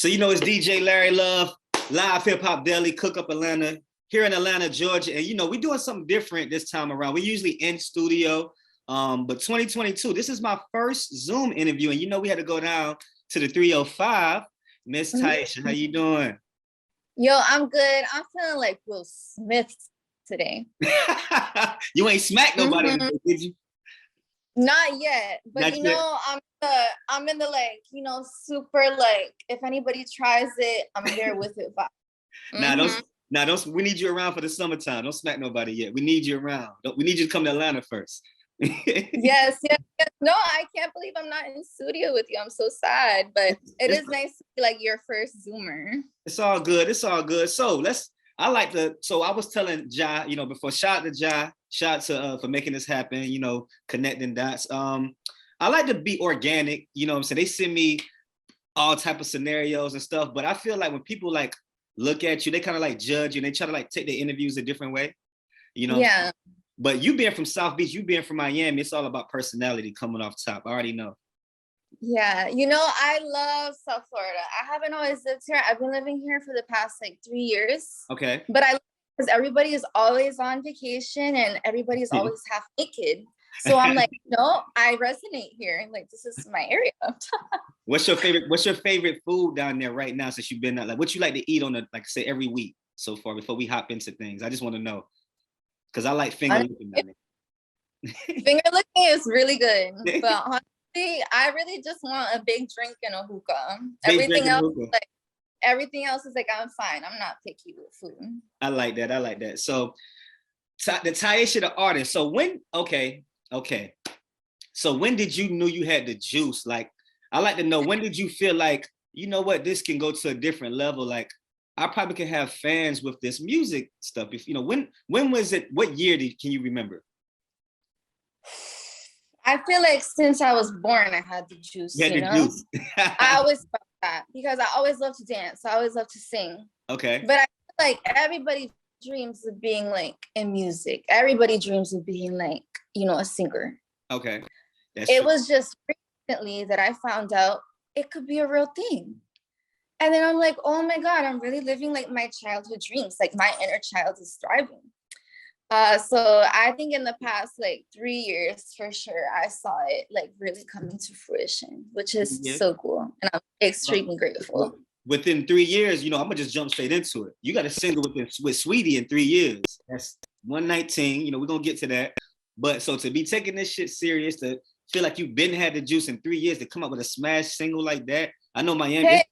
So, you know, it's DJ Larry Love, Live Hip Hop Daily, Cook Up Atlanta, here in Atlanta, Georgia. And, you know, we're doing something different this time around. We usually in studio, but 2022, this is my first Zoom interview. And, you know, we had to go down to the 305. Miss TAI'AYSHA, how you doing? Yo, I'm good. I'm feeling like Will Smith today. You ain't smacked nobody, did you? Not yet, but Not you yet. know, I'm in the like, you know, super like, if anybody tries it, I'm there with it. Don't. We need you around for the summertime. Don't smack nobody yet. We need you around. We need you to come to Atlanta first. Yes. No, I can't believe I'm not in studio with you. I'm so sad, but it is nice to be like your first Zoomer. It's all good. It's all good. So I was telling Ja, you know, before, shout out to Ja, shout out to for making this happen, you know, connecting dots. I like to be organic, you know what I'm saying? They send me all type of scenarios and stuff, but I feel like when people like look at you, they kind of like judge you and they try to like take their interviews a different way, you know? Yeah. But you being from South Beach, you being from Miami, it's all about personality coming off top. I already know. Yeah, you know, I love South Florida. I haven't always lived here. I've been living here for the past like 3 years. Okay. But I love it because everybody is always on vacation and everybody's always half naked. So I'm like, no, I resonate here. Like, this is my area. What's your favorite food down there right now since you've been out? Like, what you like to eat on a, like, say, every week so far before we hop into things? I just want to know. Because I like finger licking down there. Finger licking is really good. But honestly, I really just want a big drink and a hookah. Everything else is like, I'm fine. I'm not picky with food. I like that. So the TAI'AYSHA, the artist. So when, okay. So when did you know you had the juice? Like, I like to know, when did you feel like, you know what, this can go to a different level? Like, I probably can have fans with this music stuff. If you know, when was it? What year can you remember? I feel like since I was born, I had the juice. You know? Juice. I always felt that because I always love to dance. I always love to sing. Okay. But I feel like everybody dreams of being like in music. Everybody dreams of being like, you know, a singer. Okay. It was just recently that I found out it could be a real thing. And then I'm like, oh my God, I'm really living like my childhood dreams. Like my inner child is thriving. So I think in the past like 3 years, for sure, I saw it like really coming to fruition, which is so cool. And I'm extremely grateful. Within 3 years, you know, I'm gonna just jump straight into it. You got a single with Sweetie in 3 years. That's 119. You know, we're gonna get to that. But so to be taking this shit serious, to feel like you've had the juice in 3 years to come up with a smash single like that. I know Miami.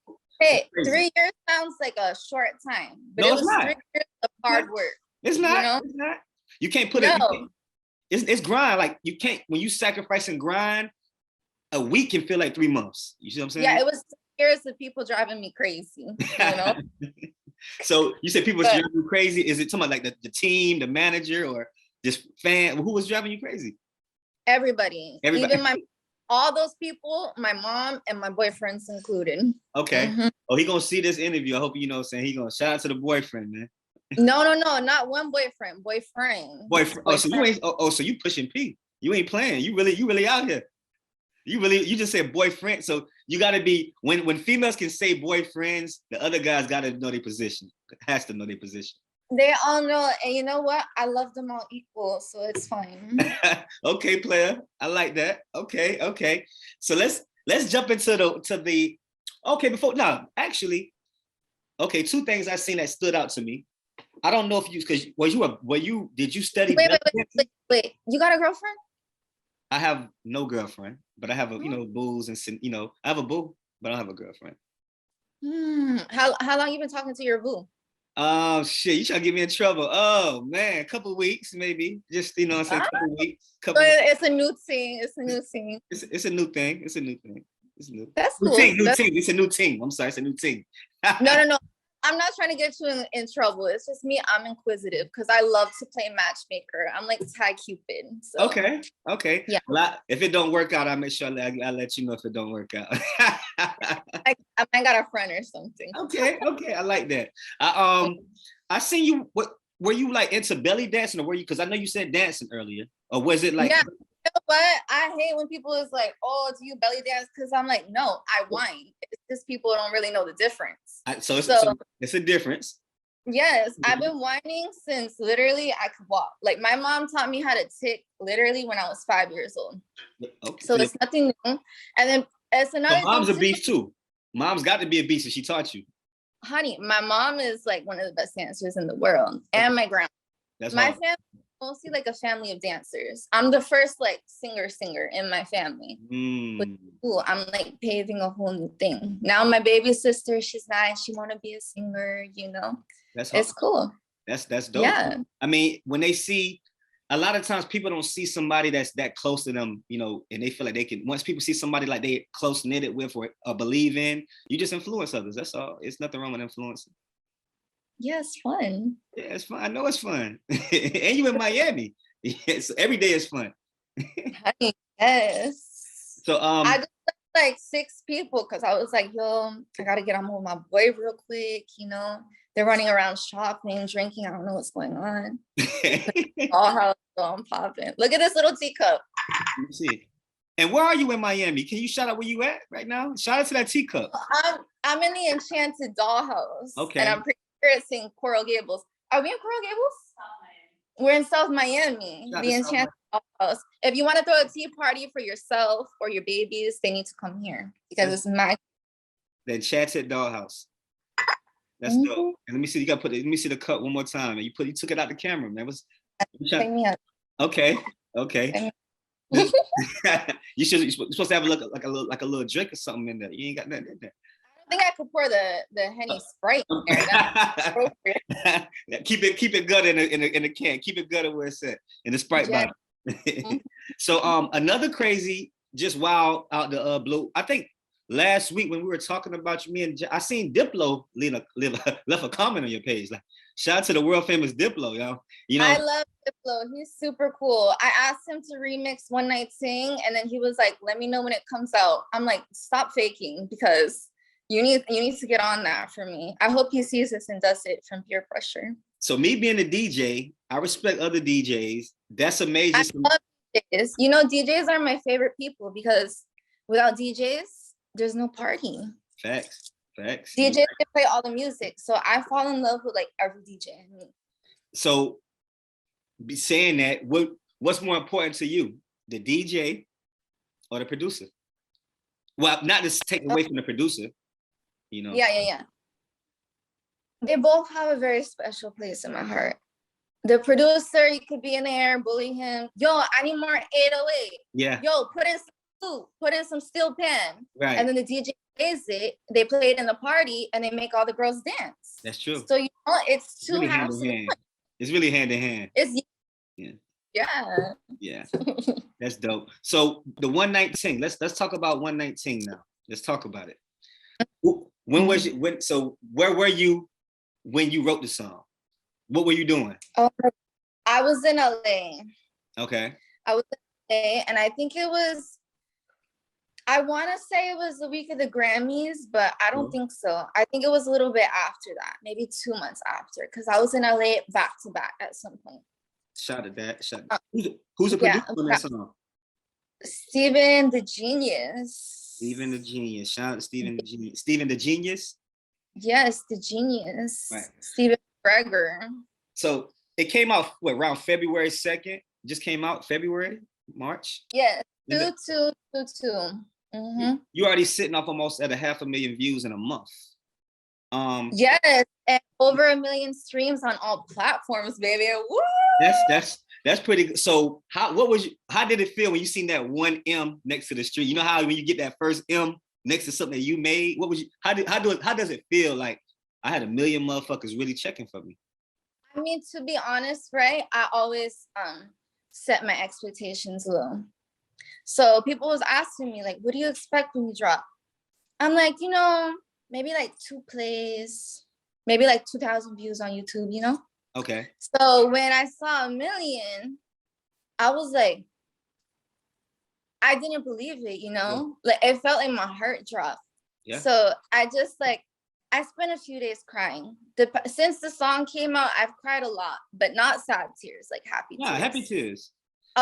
Hey, 3 years sounds like a short time, but no, it was 3 years of hard work. It's not. You know? It's not. You can't put it. It's grind. Like you can't, when you sacrifice and grind, a week can feel like 3 months. You see what I'm saying? Yeah, it was years of people driving me crazy. You know. So you said people driving you crazy. Is it talking about like the team, the manager, or just fan? Who was driving you crazy? Everybody. Even all those people, my mom and my boyfriends included. Okay. Oh, he gonna see this interview. I hope you know what I'm saying. He gonna shout out to the boyfriend, man. No, not one boyfriend. Boyfriend. Oh, so you ain't. Oh, so you pushing P. You ain't playing. You really out here. You just said boyfriend. So you gotta be, when females can say boyfriends, the other guys gotta know their position. Has to know their position. They all know, and you know what? I love them all equal, so it's fine. Okay, player. I like that. Okay. So let's jump into the okay, actually, okay, 2 things I seen that stood out to me. I don't know if you, because did you study? Wait, you got a girlfriend? I have no girlfriend, but I have a, you know, booze and, you know, I have a boo, but I don't have a girlfriend. How long you been talking to your boo? Oh shit, you trying to get me in trouble. Oh man, a couple weeks maybe. Just, you know what I'm saying, couple weeks. It's a new thing. It's a new thing. It's a new thing. It's new. That's cool. New team. It's a new team. I'm sorry, it's a new team. No. I'm not trying to get you in trouble. It's just me. I'm inquisitive because I love to play matchmaker. I'm like Ty Cupid. So. Okay. Yeah. Well, if it don't work out, I'll make sure I let you know if it don't work out. I got a friend or something. Okay. I like that. I seen you. Were you like into belly dancing, or were you? Because I know you said dancing earlier. Or was it like? know what? I hate when people is like, "Oh, do you belly dance?" Because I'm like, no, I whine. It's just people don't really know the difference. So it's a difference. Yes, I've been whining since literally I could walk. Like my mom taught me how to tick literally when I was 5 years old. Okay. So it's nothing new. And then it's another mom's thing a beast too. Mom's got to be a beast if she taught you. Honey, my mom is like one of the best dancers in the world, and my grandma. That's my hard. family is mostly like a family of dancers. I'm the first like singer in my family. Cool. I'm like paving a whole new thing. Now my baby sister, she's nice. She want to be a singer, you know. That's hard. It's cool. That's dope. Yeah. I mean, when they see, a lot of times people don't see somebody that's that close to them, you know, and they feel like they can, once people see somebody like they close knitted with or believe in, you just influence others. That's all. It's nothing wrong with influencing. Yeah, it's fun. Yeah, it's fun. I know it's fun. And you in Miami. Yes, every day is fun. Yes. So I just like 6 people because I was like, yo, I gotta get on with my boy real quick, you know. They're running around shopping, drinking. I don't know what's going on. All how I'm popping. Look at this little teacup. Let me see. And where are you in Miami? Can you shout out where you at right now? Shout out to that teacup. I'm in the Enchanted Dollhouse. Okay. And I'm pretty sure it's in Coral Gables. Are we in Coral Gables? We're in South Miami. The Enchanted Dollhouse. If you want to throw a tea party for yourself or your babies, they need to come here because it's magic. The Enchanted Dollhouse. That's dope. And let me see. You gotta let me see the cup one more time. And you took it out the camera, man. Okay. You're supposed to have like a little drink or something in there. You ain't got nothing in there. I think I could pour the Henny Sprite in there. That's appropriate. Keep it gutted in the can. Keep it gutted where it's at in the Sprite bottle. So another crazy, just wild out the blue. I think last week when we were talking about you, I seen Diplo left a comment on your page. Like, shout out to the world famous Diplo, y'all. You know, I love Diplo. He's super cool. I asked him to remix One Night Sing, and then he was like, "Let me know when it comes out." I'm like, "Stop faking, because you need to get on that for me." I hope he sees this and does it from peer pressure. So me being a DJ, I respect other DJs. That's amazing. I love DJs. You know, DJs are my favorite people because without DJs, there's no party. Facts. DJs can play all the music. So I fall in love with like every DJ. So saying that, what's more important to you, the DJ or the producer? Well, not to take away from the producer, you know. Yeah. They both have a very special place in my heart. The producer, you could be in there, bully him. Yo, I need more 808. Yeah. Yo, put in some flute, put in some steel pan. Right. And then the DJ plays it, they play it in the party, and they make all the girls dance. That's true. So, you know, it's two really halves. It's really hand in hand. Yeah. That's dope. So the One Night Sing, let's talk about One Night Sing now. Let's talk about it. When was it? Where were you when you wrote the song? What were you doing? Oh, I was in LA. Okay. I was in LA, and I think it was, I want to say it was the week of the Grammys, but I don't think so. I think it was a little bit after that, maybe 2 months after, because I was in LA back to back at some point. Shout at that. Who's the producer on that song? Steven the Genius. Steven the Genius. Shout out to Steven the Genius. Steven the Genius? Yes, the Genius. Right. Steven Gregor. So it came out around February 2nd? Just came out February, March? Yes, 2-2-2-2. You already sitting up almost at 500,000 views in a month. Yes, and over 1 million streams on all platforms, baby. Woo! That's pretty good. So how did it feel when you seen that one M next to the street? You know how when you get that first M next to something that you made, how does it feel like I had 1 million motherfuckers really checking for me? I mean, to be honest, right? I always set my expectations low. So people was asking me like, what do you expect when you drop? I'm like, you know, maybe like 2 plays, maybe like 2,000 views on YouTube, you know? Okay. So when I saw 1 million, I was like, I didn't believe it, you know? Like it felt like my heart dropped. Yeah. So I just like, I spent a few days crying. Since the song came out, I've cried a lot, but not sad tears, like happy tears. Yeah, happy tears.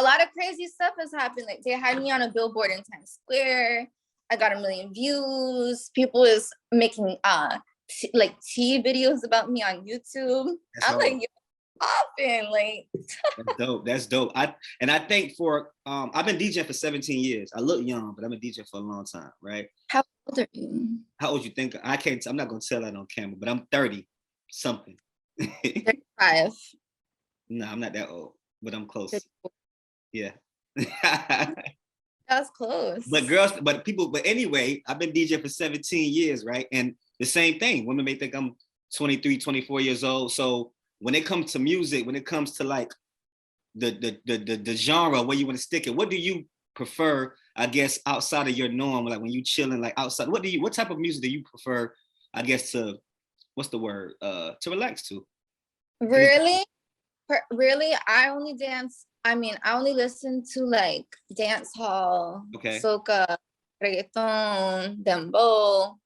a lot of crazy stuff has happened. Like they had me on a billboard in Times Square. I got 1 million views. People is making like tea videos about me on YouTube. That's I'm hard. like, often like That's dope. That's dope. I think for I've been DJing for 17 years. I look young, but I've been DJing for a long time, right? How old are you? How old you think? I'm not gonna tell that on camera, but I'm 30 something. 35. No, I'm not that old, but I'm close. 34. Yeah. That's close. But anyway, I've been DJing for 17 years, right? And the same thing, women may think I'm 23, 24 years old. So when it comes to music, when it comes to like the genre where you want to stick it, what do you prefer, I guess, outside of your norm? Like when you chilling, like outside, what type of music do you prefer, I guess, to, what's the word, to relax to? Really? Really? I only listen to like dance hall, Okay. soca, reggaeton, dembow,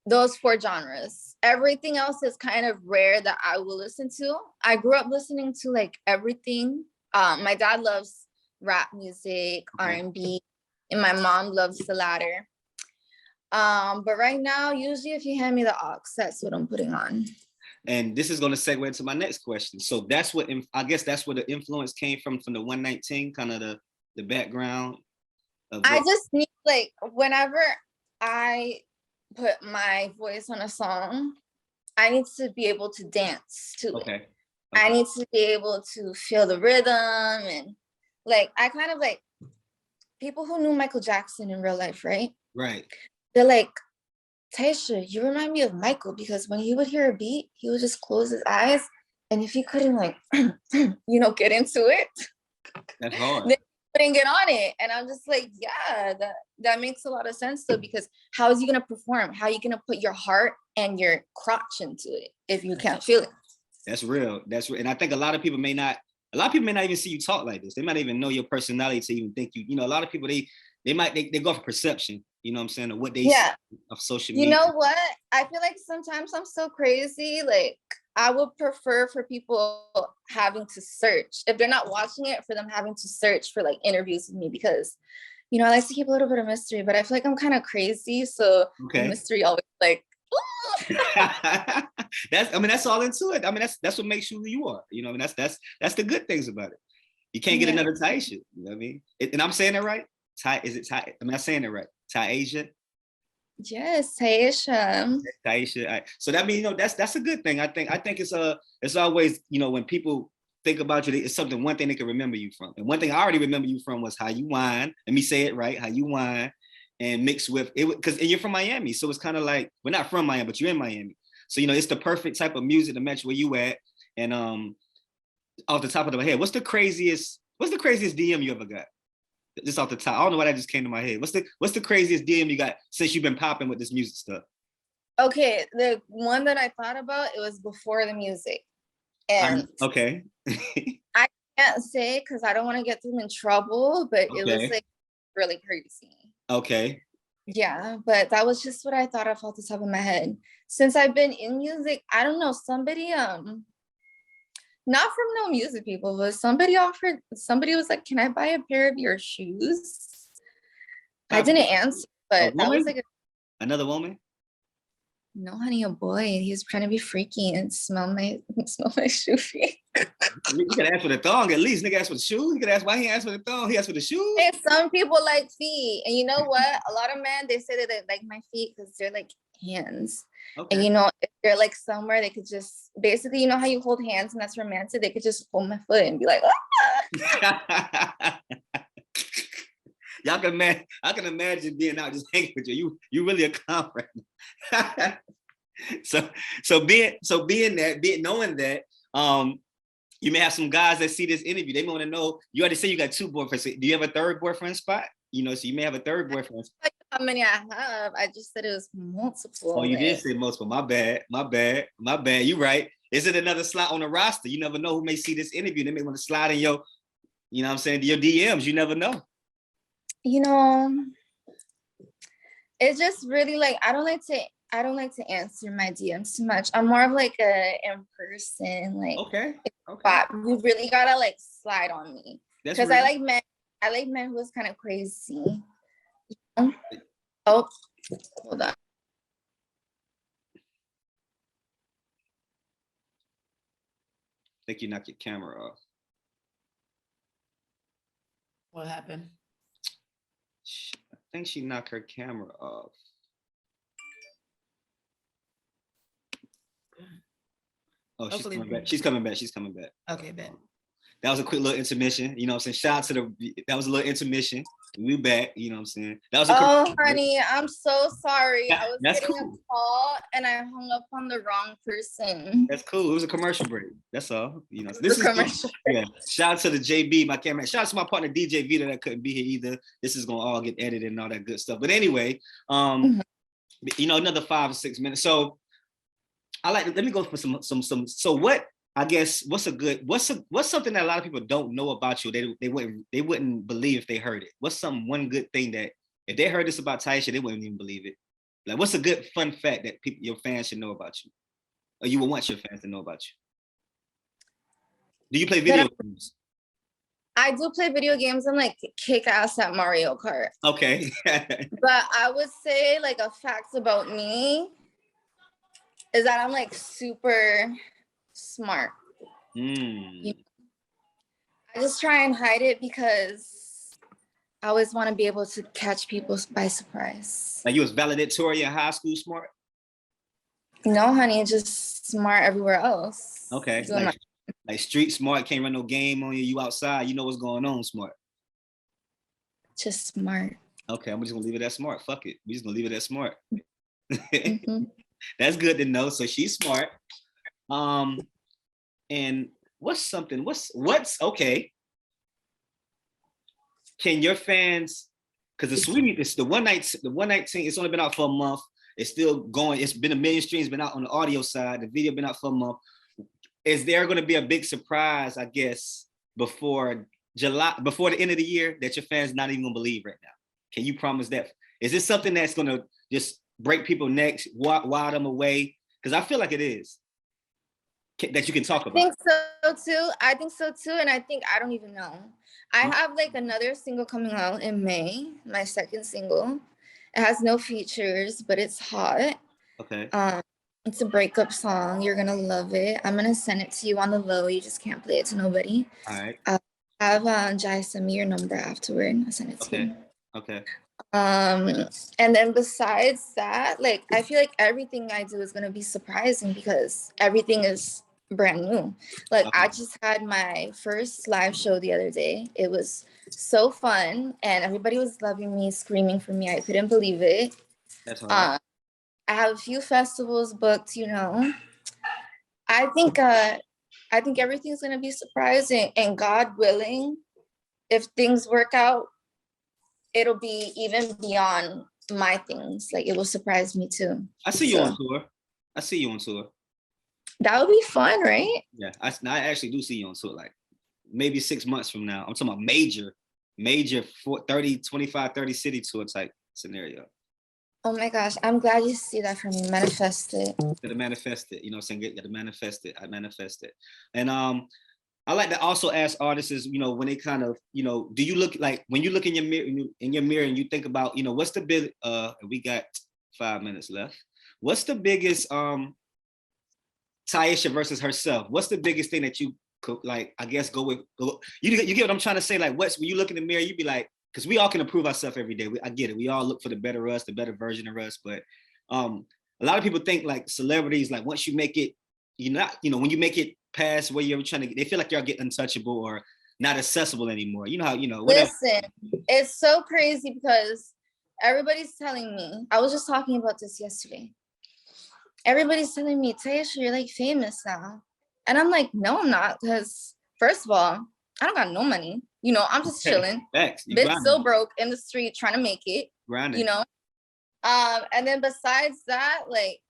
those 4 genres. Everything else is kind of rare that I will listen to. I grew up listening to like everything. My dad loves rap music, Okay. R&B, and my mom loves the latter. But right now, usually if you hand me the aux, that's what I'm putting on. And this is going to segue into my next question. So that's what, I guess that's where the influence came from the 119, kind of the background of I just need, like, whenever I put my voice on a song, I need to be able to dance to it. I need to be able to feel the rhythm. And like, I kind of like, people who knew Michael Jackson in real life, right? Right. They're like, TAI'AYSHA, you remind me of Michael, because when he would hear a beat, he would just close his eyes, and if he couldn't like, get into it, that's hard. Then he couldn't get on it. And I'm just like, yeah, that makes a lot of sense though, because how is he gonna perform? How are you gonna put your heart and your crotch into it if you can't feel it? That's real. That's real. And I think a lot of people may not even see you talk like this. They might even know your personality to even think you. A lot of people they go for perception. You know what I'm saying? Or what they see of social media. You know what? I feel like sometimes I'm so crazy. Like I would prefer for people having to search, if they're not watching it, for them having to search for like interviews with me, because I like to keep a little bit of mystery, but I feel like I'm kind of crazy. So the mystery always like. That's all into it. I mean, that's what makes you who you are. That's the good things about it. You can't get another TAI'AYSHA. You know what I mean? And I'm saying it right. Is it Tai? Am I saying it right? TAI'AYSHA. Yes, TAI'AYSHA. TAI'AYSHA. So that means that's a good thing. I think it's always when people think about you, it's one thing they can remember you from. And one thing I already remember you from was how you whine. Let me say it right. How you whine. And mixed with it, because you're from Miami, so it's kind of like, we're not from Miami, but you're in Miami, so it's the perfect type of music to match where you at. And off the top of my head, what's the craziest DM you ever got? Just off the top, I don't know why that just came to my head. What's the craziest DM you got since you've been popping with this music stuff? Okay, the one that I thought about, it was before the music, and okay. I can't say because I don't want to get them in trouble, but it was like really crazy. Okay. Yeah, but that was just what I thought of off the top of my head. Since I've been in music, I don't know, somebody, not from no music people, but somebody was like, can I buy a pair of your shoes? I didn't answer, but that was like another woman? No, honey, a boy. He was trying to be freaky and smell my shoe feet. You could ask for the thong at least. Nigga asked for the shoes. You could ask why he asked for the thong. He asked for the shoes. Hey, some people like feet. And you know what? A lot of men, they say that they like my feet because they're like hands. Okay. And if they're like somewhere, they could just, basically, how you hold hands and that's romantic? They could just hold my foot and be like, ah! I can imagine being out just hanging with you. You really a clown right now. so knowing that, you may have some guys that see this interview. They want to know. You already say you got 2 boyfriends. Do you have a 3rd boyfriend spot? So you may have a 3rd boyfriend spot. How many I have? I just said it was multiple. Oh, you did say multiple. My bad. You right. Is it another slot on the roster? You never know who may see this interview. They may want to slide in your, your DMs. You never know. It's just really like, I don't like to answer my DMs too much. I'm more of like a in person, like, okay. But you really gotta like slide on me. That's Because real. I like men who is kind of crazy. Oh, hold on. I think you knocked your camera off. What happened? I think she knocked her camera off. Oh, she's coming back. She's coming back. She's coming back. Okay, Ben. That was a quick little intermission. You know what I'm saying? Shout out to that was a little intermission. We back, you know what I'm saying? That was Oh, honey, I'm so sorry. I was that's getting cool. a call and I hung up on the wrong person. That's cool. It was a commercial break. That's all. You know, This is commercial. Yeah. Shout out to the JB, my cameraman. Shout out to my partner DJ VITO that couldn't be here either. This is gonna all get edited and all that good stuff. But anyway, you know, another 5 or 6 minutes. So let me go for some. So what? I guess what's something that a lot of people don't know about you? They wouldn't believe if they heard it. What's one good thing that if they heard this about TAI'AYSHA, they wouldn't even believe it? Like, what's a good fun fact that your fans should know about you, or you would want your fans to know about you? Do you play video games? I do play video games and like kick ass at Mario Kart. Okay. But I would say like a fact about me is that I'm like super smart. I just try and hide it because I always want to be able to catch people by surprise. Like you was valedictorian in high school smart? No, honey, just smart everywhere else. Okay. Like street smart, can't run no game on you. You outside, you know what's going on smart. Just smart. Okay, I'm just gonna leave it at smart. Fuck it. We just gonna leave it at smart. That's good to know. So she's smart. And what's okay? Can your fans, because the Sweetie, it's the one night thing, it's only been out for a month. It's still going. It's been 1 million streams, been out on the audio side. The video been out for a month. Is there going to be a big surprise, I guess, before the end of the year that your fans not even gonna believe right now? Can you promise that? Is this something that's gonna just break people's necks, wild them away? Because I feel like it is. That you can talk about. I think so too. And I think I don't even know. I have like another single coming out in May, my second single. It has no features, but it's hot. Okay. It's a breakup song. You're gonna love it. I'm gonna send it to you on the low. You just can't play it to nobody. All right. Have Jai send me your number afterward. I'll send it to you. Okay. And then besides that, like I feel like everything I do is gonna be surprising because everything is brand new. Like I just had my first live show the other day. It was so fun and everybody was loving me, screaming for me. I couldn't believe it. That's all right. I have a few festivals booked, you know. I think everything's gonna be surprising, and God willing, if things work out, it'll be even beyond my things. Like it will surprise me too. I see you on tour. That would be fun, right? Yeah, I actually do see you on tour, like maybe 6 months from now. I'm talking about major 25, 30 city tour type scenario. Oh my gosh, I'm glad you see that for me. Manifest it. Gotta manifest it, you know what I'm saying? Gotta manifest it. I manifest it. And I like to also ask artists, you know, when they kind of, you know, do you look like when you look in your mirror and you think about, you know, what's the big we got 5 minutes left. What's the biggest TAI'AYSHA versus herself? What's the biggest thing that you could, like, I guess you get what I'm trying to say? Like, when you look in the mirror, you be like, because we all can improve ourselves every day. I get it. We all look for the better us, the better version of us. But a lot of people think like celebrities, like once you make it, when you make it past where you're trying to, they feel like y'all get untouchable or not accessible anymore. You know how, whatever. Listen, it's so crazy because everybody's telling me, I was just talking about this yesterday. Everybody's telling me, TAI'AYSHA, you're like famous now. And I'm like, no, I'm not. Because first of all, I don't got no money. I'm just chilling. Bitch still broke in the street trying to make it. Grinding. And then besides that, like,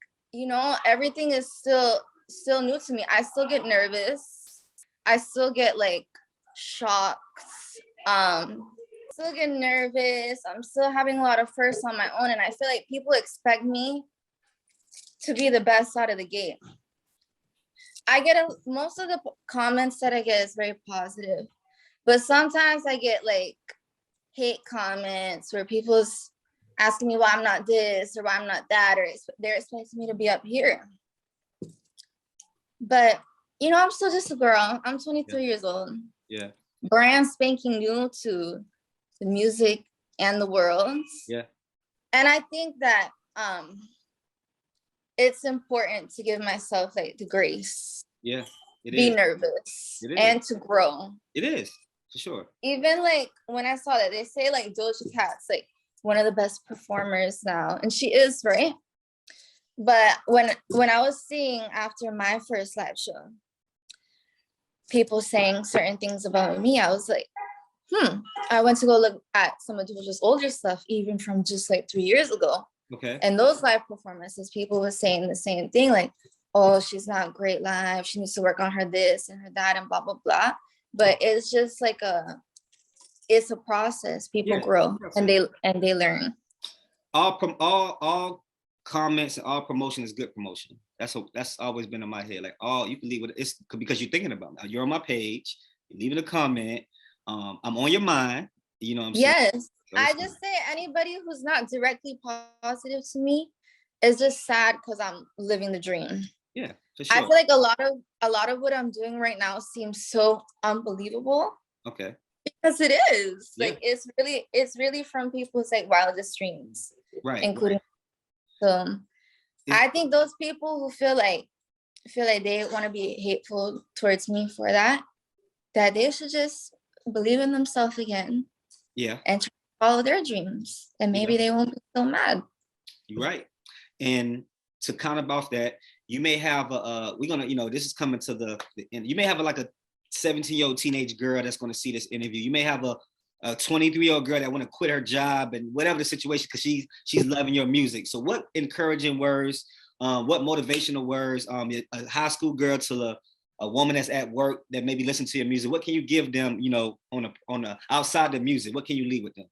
everything is still new to me. I still get nervous. I still get like shocked. Still get nervous. I'm still having a lot of firsts on my own. And I feel like people expect me to be the best out of the gate. I get most of the comments that I get is very positive. But sometimes I get like hate comments where people's asking me why I'm not this or why I'm not that, or they're expecting me to be up here. But you know, I'm still just a girl. I'm 23 years old. Yeah. Brand spanking new to the music and the world. Yeah. And I think that it's important to give myself like the grace. Yeah. Be nervous and to grow. It is, for sure. Even like when I saw that, they say like Doja Cat's like one of the best performers now, and she is, right? But when I was seeing after my first live show, people saying certain things about me, I was like, I went to go look at some of Doja's older stuff, even from just like 3 years ago. Okay. And those live performances, people were saying the same thing, like, oh, she's not great live. She needs to work on her this and her that and blah, blah, blah. But it's just like it's a process. People grow and they learn. All comments and all promotion is good promotion. That's always been in my head. Like, you can leave with it's because you're thinking about it. You're on my page, you're leaving a comment. I'm on your mind. You know what I'm saying? Yes. So I just say anybody who's not directly positive to me is just sad because I'm living the dream. Yeah, for sure. I feel like a lot of what I'm doing right now seems so unbelievable. Okay. Because it is. Like it's really from people's like wildest dreams. Right. Including I think those people who feel like they want to be hateful towards me for that they should just believe in themselves again. Yeah. And try to follow their dreams. And maybe they won't be so mad. You're right. And to kind of off that, you may have we're gonna, this is coming to the end. You may have like a 17-year-old teenage girl that's going to see this interview. You may have a 23-year-old girl that want to quit her job and whatever the situation, because she's loving your music. So what encouraging words, what motivational words, a high school girl to a woman that's at work that maybe listen to your music, what can you give them, on a outside the music? What can you leave with them?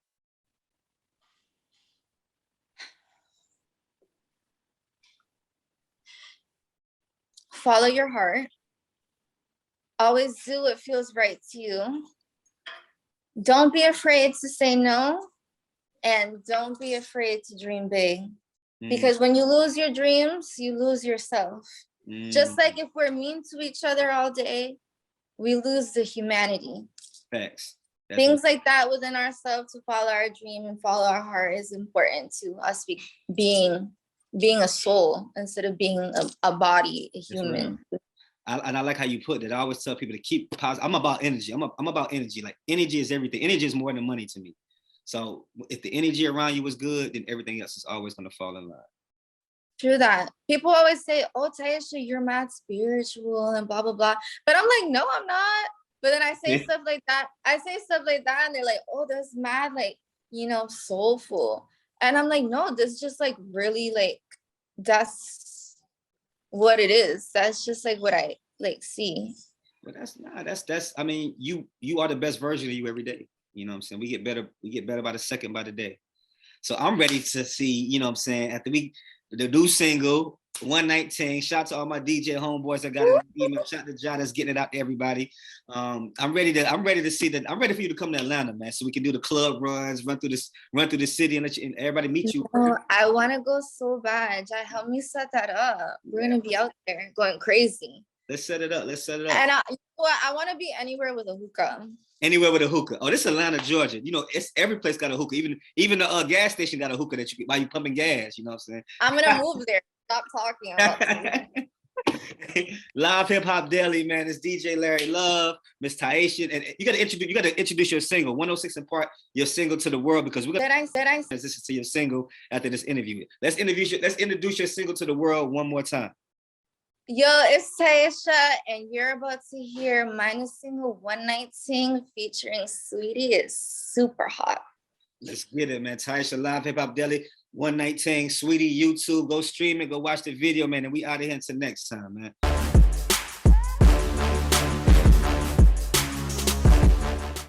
Follow your heart. Always do what feels right to you. Don't be afraid to say no. And don't be afraid to dream big. Because when you lose your dreams, you lose yourself. Just like if we're mean to each other all day, we lose the humanity. Facts. Things like that within ourselves, to follow our dream and follow our heart, is important to us being a soul instead of being a body, a human. And I like how you put it. I always tell people to keep positive. I'm about energy. I'm about energy. Like, energy is everything. Energy is more than money to me. So if the energy around you is good, then everything else is always going to fall in line. True that. People always say, oh, TAI'AYSHA, you're mad spiritual and blah, blah, blah. But I'm like, no, I'm not. But then I say stuff like that. And they're like, oh, that's mad, like, soulful. And I'm like, no, this is just like really like, that's what it is. That's just like what I like see. But that's I mean, you are the best version of you every day. You know what I'm saying? We get better by the second, by the day. So I'm ready to see, you know what I'm saying, after the new single, One Night Ting. Shout out to all my DJ homeboys that got an email. Shout out to John that's getting it out to everybody. I'm ready to see that. I'm ready for you to come to Atlanta, man, so we can do the club runs, run through the city, and let everybody meet you. Oh, I want to go so bad. Jai, help me set that up. We're gonna be out there going crazy. Let's set it up. And I want to be anywhere with a hookah. Anywhere with a hookah. Oh, this is Atlanta, Georgia. It's every place got a hookah. Even the gas station got a hookah that you can, while you pumping gas. You know what I'm saying? I'm gonna move there. Stop talking about Live Hip Hop Daily, man. It's DJ Larry Love, Miss TAI'AYSHA, and you gotta introduce your single, 106 & Park, your single to the world, because we're gonna transition to your single after this interview. Let's introduce your single to the world one more time. Yo, it's TAI'AYSHA, and you're about to hear my new single, One Night Ting, featuring Sweetie. It's super hot. Let's get it, man. TAI'AYSHA, Live Hip Hop Daily, One Night Ting, Sweetie, YouTube. Go stream it, go watch the video, man. And we out of here until next time, man.